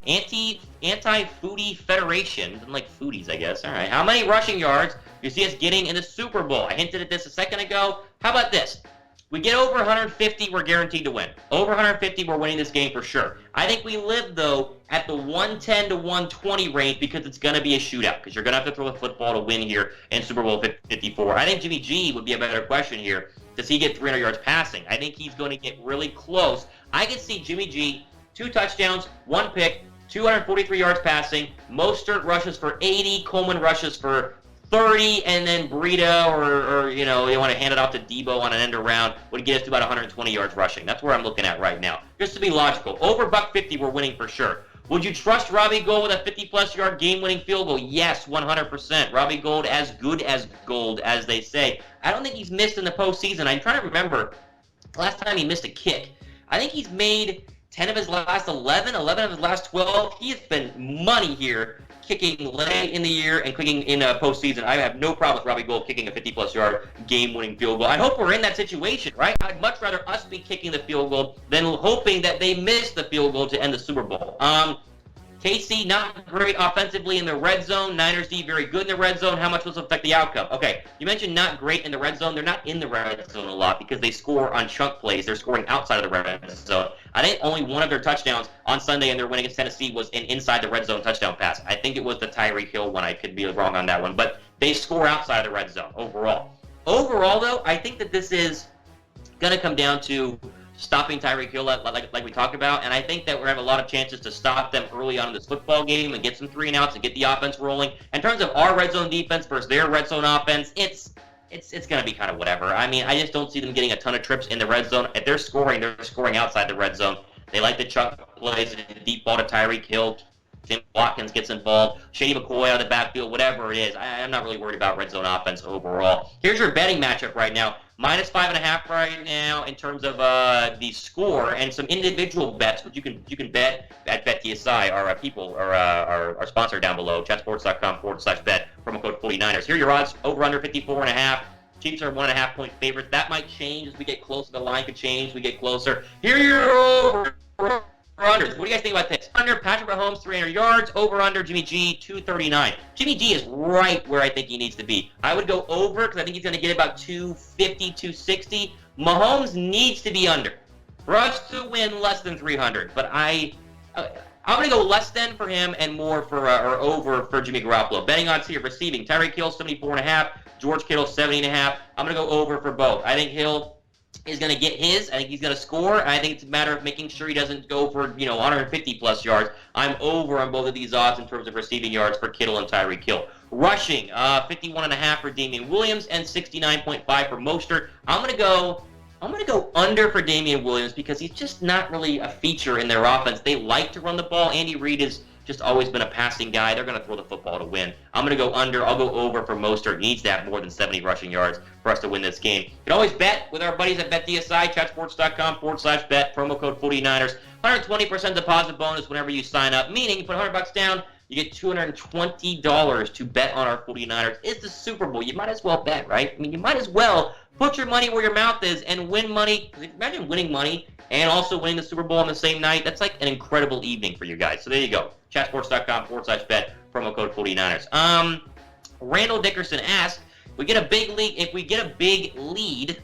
Anti-Foodie Federation. Doesn't like foodies, I guess. All right. How many rushing yards do you see us getting in the Super Bowl? I hinted at this a second ago. How about this? We get over 150, we're guaranteed to win. Over 150, we're winning this game for sure. I think we live, though, at the 110 to 120 range because it's going to be a shootout, because you're going to have to throw the football to win here in Super Bowl 54. I think Jimmy G would be a better question here. Does he get 300 yards passing? I think he's going to get really close. I could see Jimmy G, 2 touchdowns, 1 pick, 243 yards passing. Mostert rushes for 80. Coleman rushes for 30, and then Bluto or you know, they want to hand it off to Debo on an end around would get us to about 120 yards rushing. That's where I'm looking at right now. Just to be logical. Over $150, we're winning for sure. Would you trust Robbie Gould with a 50-plus yard game-winning field goal? Yes, 100%. Robbie Gould as good as gold, as they say. I don't think he's missed in the postseason. I'm trying to remember last time he missed a kick. I think he's made 10 of his last 11 of his last 12. He has been money here, kicking late in the year and kicking in postseason. I have no problem with Robbie Gould kicking a 50-plus yard game-winning field goal. I hope we're in that situation, right? I'd much rather us be kicking the field goal than hoping that they miss the field goal to end the Super Bowl. KC, not great offensively in the red zone. Niners D, very good in the red zone. How much will this affect the outcome? Okay, you mentioned not great in the red zone. They're not in the red zone a lot because they score on chunk plays. They're scoring outside of the red zone. I think only one of their touchdowns on Sunday in their win against Tennessee was an inside the red zone touchdown pass. I think it was the Tyreek Hill one. I could be wrong on that one. But they score outside of the red zone overall. Overall, though, I think that this is going to come down to stopping Tyreek Hill like we talked about, and I think that we're going to have a lot of chances to stop them early on in this football game and get some 3-and-outs and get the offense rolling. In terms of our red zone defense versus their red zone offense, it's going to be kind of whatever. I mean, I just don't see them getting a ton of trips in the red zone. If they're scoring outside the red zone. They like the chunk plays, the deep ball to Tyreek Hill. Tim Watkins gets involved, Shady McCoy out of the backfield, whatever it is. I'm not really worried about red zone offense overall. Here's your betting matchup right now. -5.5 right now in terms of the score and some individual bets, which you can bet at BetDSI. Our sponsor down below, chatsports.com/bet, promo code 49ers. Here are your odds, over under 54.5. Chiefs are 1.5 point favorites. That might change as we get closer. The line could change as we get closer. Here are your over unders. What do you guys think about this? Under Patrick Mahomes, 300 yards. Over under Jimmy G, 239. Jimmy G is right where I think he needs to be. I would go over because I think he's going to get about 250, 260. Mahomes needs to be under for us to win less than 300. But I'm going to go less than for him and more for or over for Jimmy Garoppolo. Betting odds here: receiving Tyreek Hill 74.5, George Kittle 70.5. I'm going to go over for both. I think Hill is going to get his. I think he's going to score. I think it's a matter of making sure he doesn't go for 150-plus yards. I'm over on both of these odds in terms of receiving yards for Kittle and Tyreek Hill. Rushing, 51.5 for Damian Williams and 69.5 for Mostert. I'm going to go under for Damian Williams because he's just not really a feature in their offense. They like to run the ball. Andy Reid has just always been a passing guy. They're going to throw the football to win. I'm going to go under. I'll go over for Mostert. He needs to have more than 70 rushing yards for us to win this game. You can always bet with our buddies at BetDSI, chatsports.com/bet, promo code 49ers. 120% deposit bonus whenever you sign up, meaning you put $100 down, you get $220 to bet on our 49ers. It's the Super Bowl. You might as well bet, right? I mean, you might as well put your money where your mouth is and win money. Imagine winning money and also winning the Super Bowl on the same night. That's like an incredible evening for you guys. So there you go. Chatsports.com/bet, promo code 49ers. Randell Dickerson asked, we get a big lead. If we get a big lead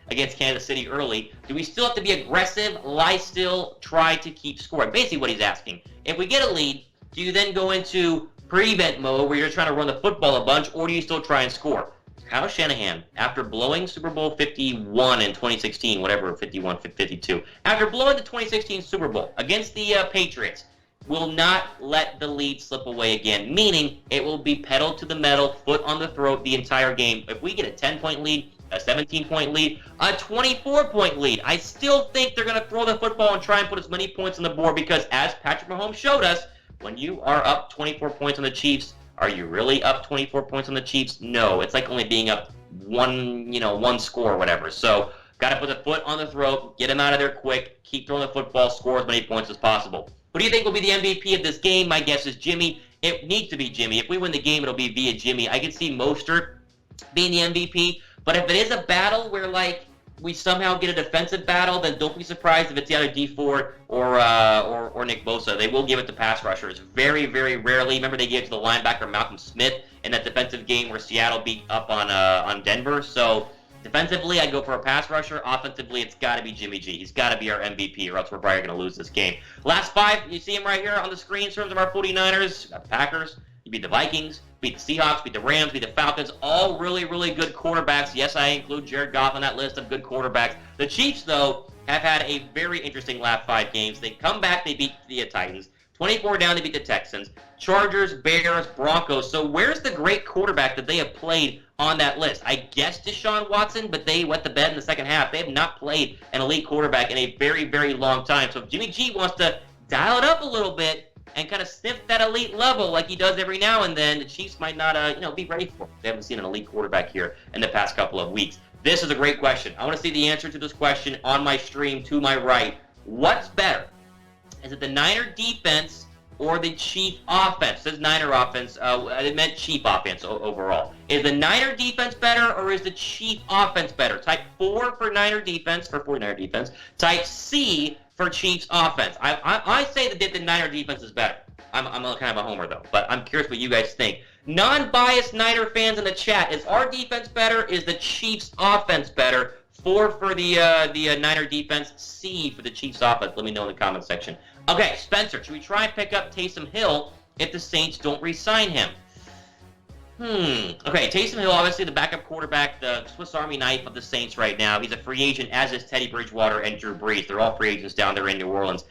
against Kansas City early, do we still have to be aggressive, lie still, try to keep scoring? Basically what he's asking. If we get a lead, do you then go into prevent mode where you're trying to run the football a bunch, or do you still try and score? Kyle Shanahan, after blowing Super Bowl 51 in 2016, whatever, 51, 52, after blowing the 2016 Super Bowl against the Patriots, will not let the lead slip away again, meaning it will be pedal to the metal, foot on the throat the entire game. If we get a 10-point lead, a 17-point lead, a 24-point lead, I still think they're going to throw the football and try and put as many points on the board because, as Patrick Mahomes showed us, when you are up 24 points on the Chiefs, are you really up 24 points on the Chiefs? No. It's like only being up one score or whatever. So, got to put the foot on the throat, get him out of there quick, keep throwing the football, score as many points as possible. Who do you think will be the MVP of this game? My guess is Jimmy. It needs to be Jimmy. If we win the game, it'll be via Jimmy. I can see Mostert being the MVP, but if it is a battle where, like, we somehow get a defensive battle, then don't be surprised if it's either D Ford or Nick Bosa. They will give it to pass rushers very, very rarely. Remember, they gave it to the linebacker Malcolm Smith in that defensive game where Seattle beat up on Denver. So defensively, I'd go for a pass rusher. Offensively, it's got to be Jimmy G. He's got to be our MVP, or else we're probably going to lose this game. Last 5, you see him right here on the screen in terms of our 49ers. Got the Packers. You beat the Vikings, beat the Seahawks, beat the Rams, beat the Falcons. All really, really good quarterbacks. Yes, I include Jared Goff on that list of good quarterbacks. The Chiefs, though, have had a very interesting last 5 games. They come back, they beat the Titans. 24 down, they beat the Texans. Chargers, Bears, Broncos. So where's the great quarterback that they have played on that list? I guess Deshaun Watson, but they wet the bed in the second half. They have not played an elite quarterback in a very, very long time. So if Jimmy G wants to dial it up a little bit and kind of sniff that elite level like he does every now and then, the Chiefs might not be ready for it. They haven't seen an elite quarterback here in the past couple of weeks. This is a great question. I want to see the answer to this question on my stream to my right. What's better? Is it the Niner defense or the Chief offense? It says Niner offense. It meant Chief offense overall. Is the Niner defense better or is the Chief offense better? Type 4 for Niner defense, for 49er defense. Type C for Chiefs offense. I say that the Niner defense is better. I'm kind of a homer, though, but I'm curious what you guys think. Non-biased Niner fans in the chat, is our defense better? Is the Chiefs offense better? 4 for the Niner defense, C for the Chiefs offense. Let me know in the comment section. Okay, Spencer, should we try and pick up Taysom Hill if the Saints don't re-sign him? Okay, Taysom Hill, obviously the backup quarterback, the Swiss Army knife of the Saints right now. He's a free agent, as is Teddy Bridgewater and Drew Brees. They're all free agents down there in New Orleans.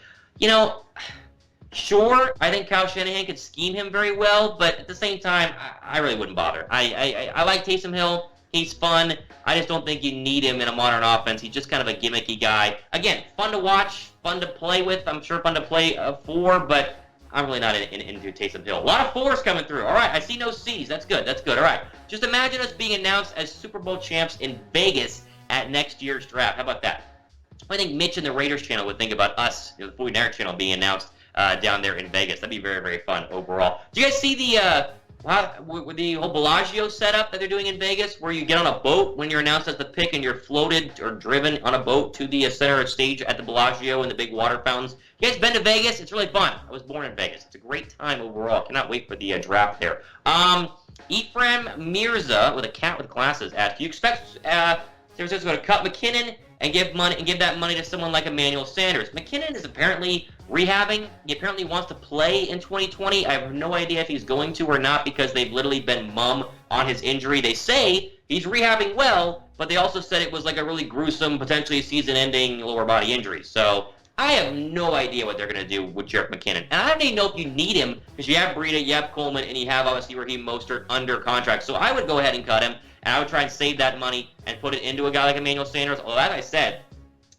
Sure, I think Kyle Shanahan could scheme him very well, but at the same time, I really wouldn't bother. I like Taysom Hill. He's fun. I just don't think you need him in a modern offense. He's just kind of a gimmicky guy. Again, fun to watch, fun to play with. I'm sure fun to play for, but I'm really not into Taysom Hill. A lot of 4s coming through. All right, I see no C's. That's good. That's good. All right. Just imagine us being announced as Super Bowl champs in Vegas at next year's draft. How about that? I think Mitch and the Raiders channel would think about us, the 49er channel, being announced down there in Vegas. That'd be very, very fun overall. Do you guys see the whole Bellagio setup that they're doing in Vegas, where you get on a boat when you're announced as the pick and you're floated or driven on a boat to the center stage at the Bellagio and the big water fountains? You guys been to Vegas? It's really fun. I was born in Vegas. It's a great time overall. Cannot wait for the draft there. Irfan Mirza with a cat with glasses asked, do you expect San Francisco to cut McKinnon and give that money to someone like Emmanuel Sanders? McKinnon is apparently rehabbing. He apparently wants to play in 2020. I have no idea if he's going to or not, because they've literally been mum on his injury. They say he's rehabbing well, but they also said it was like a really gruesome, potentially season-ending lower body injury. So I have no idea what they're going to do with Jerick McKinnon. And I don't even know if you need him, because you have Breida, you have Coleman, and you have obviously Raheem Mostert under contract. So I would go ahead and cut him, and I would try and save that money and put it into a guy like Emmanuel Sanders. Although, as I said,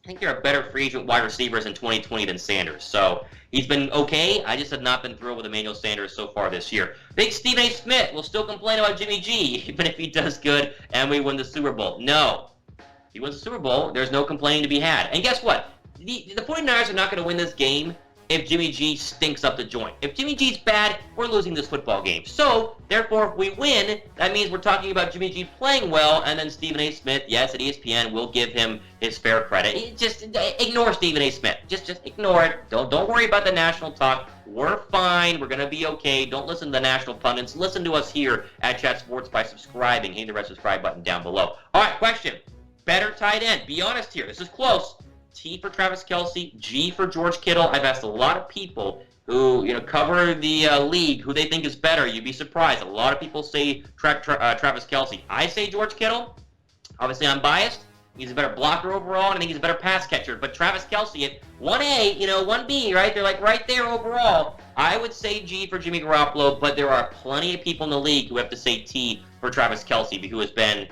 I think there are better free agent wide receivers in 2020 than Sanders. So he's been okay. I just have not been thrilled with Emmanuel Sanders so far this year. Big Stephen A. Smith will still complain about Jimmy G, even if he does good and we win the Super Bowl. No. If he wins the Super Bowl, there's no complaining to be had. And guess what? The 49ers are not going to win this game if Jimmy G stinks up the joint. If Jimmy G's bad, we're losing this football game. So, therefore, if we win, that means we're talking about Jimmy G playing well, and then Stephen A. Smith, yes, at ESPN, will give him his fair credit. Just ignore Stephen A. Smith. Just ignore it. Don't worry about the national talk. We're fine. We're going to be okay. Don't listen to the national pundits. Listen to us here at Chat Sports by subscribing. Hitting the red subscribe button down below. All right, question. Better tight end. Be honest here. This is close. T for Travis Kelce, G for George Kittle. I've asked a lot of people who cover the league who they think is better. You'd be surprised. A lot of people say Travis Kelce. I say George Kittle. Obviously, I'm biased. He's a better blocker overall, and I think he's a better pass catcher. But Travis Kelce at 1A, 1B, right? They're like right there overall. I would say G for Jimmy Garoppolo, but there are plenty of people in the league who have to say T for Travis Kelce, who has been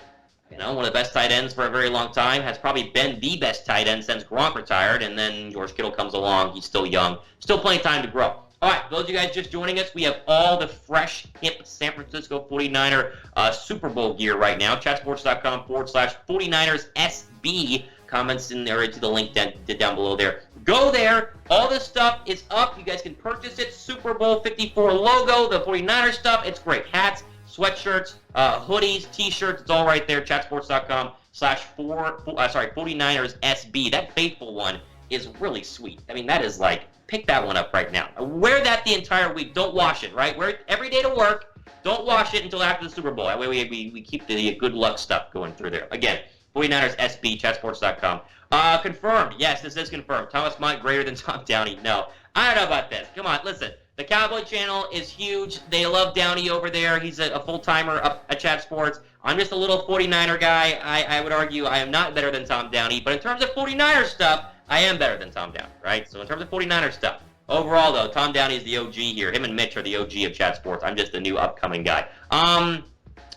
one of the best tight ends for a very long time, has probably been the best tight end since Gronk retired, and then George Kittle comes along. He's still young. Still plenty of time to grow. All right, those of you guys just joining us, we have all the fresh, hip San Francisco 49er Super Bowl gear right now. Chatsports.com/49ersSB. Comments in there to the link down below there. Go there. All this stuff is up. You guys can purchase it. Super Bowl 54 logo, the 49er stuff. It's great. Hats, sweatshirts, hoodies, t-shirts, it's all right there. Chatsports.com 49ers SB. That faithful one is really sweet. I mean, that is like, pick that one up right now. Wear that the entire week. Don't wash it, right? Wear it every day to work. Don't wash it until after the Super Bowl. That way we keep the good luck stuff going through there. Again, 49ers SB, chatsports.com. Confirmed. Yes, this is confirmed. Thomas Mott greater than Tom Downey. No. I don't know about this. Come on, listen. The Cowboy channel is huge. They love Downey over there. He's a full-timer up at Chat Sports. I'm just a little 49er guy. I would argue I am not better than Tom Downey. But in terms of 49er stuff, I am better than Tom Downey, right? So in terms of 49er stuff, overall, though, Tom Downey is the OG here. Him and Mitch are the OG of Chat Sports. I'm just the new upcoming guy.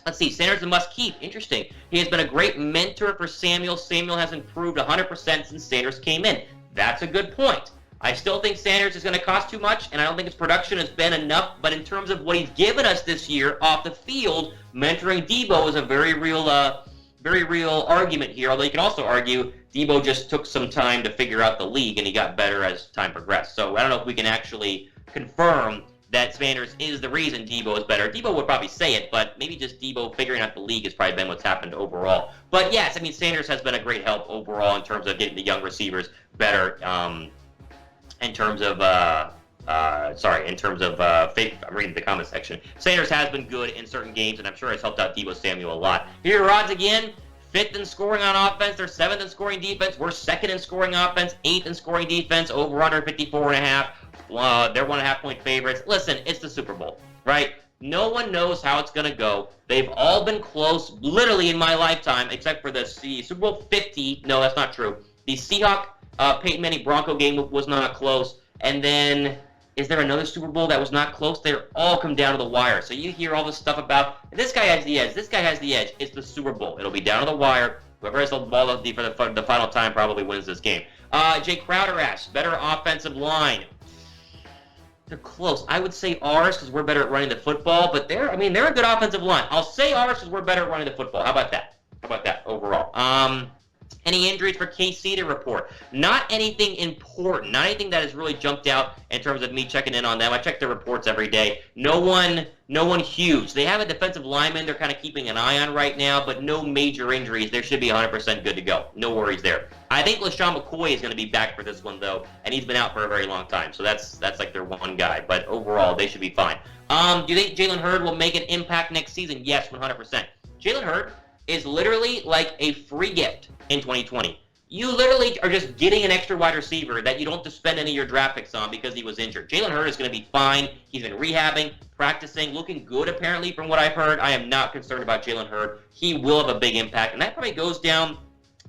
Let's see. Sanders a must-keep. Interesting. He has been a great mentor for Samuel. Samuel has improved 100% since Sanders came in. That's a good point. I still think Sanders is going to cost too much, and I don't think his production has been enough. But in terms of what he's given us this year off the field, mentoring Debo is a very real argument here. Although you can also argue Debo just took some time to figure out the league, and he got better as time progressed. So I don't know if we can actually confirm that Sanders is the reason Debo is better. Debo would probably say it, but maybe just Debo figuring out the league has probably been what's happened overall. But yes, I mean, Sanders has been a great help overall in terms of getting the young receivers better. In terms of, I'm reading the comment section. Sanders has been good in certain games, and I'm sure has helped out Debo Samuel a lot. Here, Rods again, 5th in scoring on offense. They're 7th in scoring defense. We're 2nd in scoring offense, 8th in scoring defense, over under 54.5. They're 1.5-point favorites. Listen, it's the Super Bowl, right? No one knows how it's going to go. They've all been close, literally in my lifetime, except for the Super Bowl 50. No, that's not true. The Seahawks Peyton Manning Bronco game was not close. And then, is there another Super Bowl that was not close? They all come down to the wire. So you hear all this stuff about, this guy has the edge, this guy has the edge. It's the Super Bowl. It'll be down to the wire. Whoever has the ball for the final time probably wins this game. Jay Crowder asks, better offensive line. They're close. I would say ours because we're better at running the football, but they're a good offensive line. I'll say ours because we're better at running the football. How about that overall? Any injuries for KC to report? Not anything important. Not anything that has really jumped out in terms of me checking in on them. I check their reports every day. No one huge. They have a defensive lineman they're kind of keeping an eye on right now, but no major injuries. They should be 100% good to go. No worries there. I think LaShawn McCoy is going to be back for this one, though, and he's been out for a very long time. So that's like their one guy. But overall, they should be fine. Do you think Jalen Hurd will make an impact next season? Yes, 100%. Jalen Hurd is literally like a free gift in 2020. You literally are just getting an extra wide receiver that you don't have to spend any of your draft picks on because he was injured. Jalen Hurd is going to be fine. He's been rehabbing, practicing, looking good apparently from what I've heard. I am not concerned about Jalen Hurd. He will have a big impact, and that probably goes down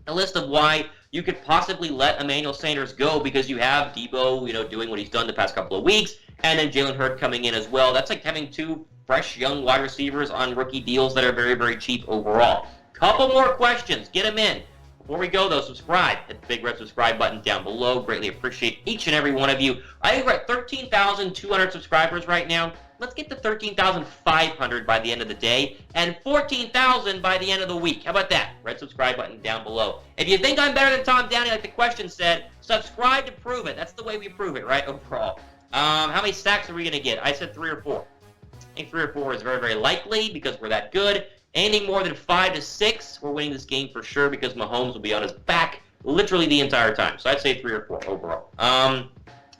a list of why you could possibly let Emmanuel Sanders go because you have Debo, doing what he's done the past couple of weeks, and then Jalen Hurd coming in as well. That's like having two fresh young wide receivers on rookie deals that are very, very cheap overall. Couple more questions. Get them in. Before we go, though, subscribe. Hit the big red subscribe button down below. Greatly appreciate each and every one of you. I think we're at 13,200 subscribers right now. Let's get to 13,500 by the end of the day and 14,000 by the end of the week. How about that? Red subscribe button down below. If you think I'm better than Tom Downey, like the question said, subscribe to prove it. That's the way we prove it, right, overall. How many sacks are we going to get? I said 3 or 4. I think 3 or 4 is very, very likely because we're that good. Anything more than 5 to 6, we're winning this game for sure because Mahomes will be on his back literally the entire time. So I'd say 3 or 4 overall.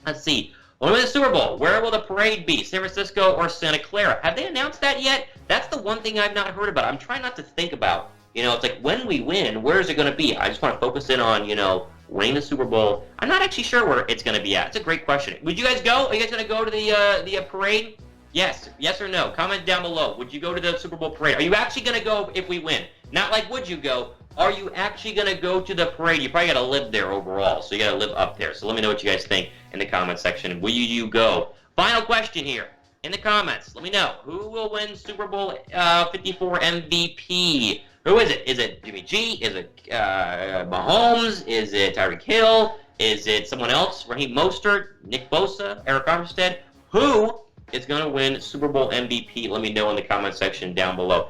Let's see. When we win the Super Bowl, where will the parade be? San Francisco or Santa Clara? Have they announced that yet? That's the one thing I've not heard about. I'm trying not to think about. It's like when we win, where is it going to be? I just want to focus in on, winning the Super Bowl. I'm not actually sure where it's going to be at. It's a great question. Would you guys go? Are you guys going to go to the parade? Yes or no? Comment down below. Would you go to the Super Bowl parade? Are you actually going to go if we win? Not like would you go. Are you actually going to go to the parade? You probably got to live there overall, so you got to live up there. So let me know what you guys think in the comment section. Will you go? Final question here in the comments. Let me know. Who will win Super Bowl 54 MVP? Who is it? Is it Jimmy G? Is it Mahomes? Is it Tyreek Hill? Is it someone else? Raheem Mostert? Nick Bosa? Eric Armstead? Who is going to win Super Bowl MVP? Let me know in the comment section down below.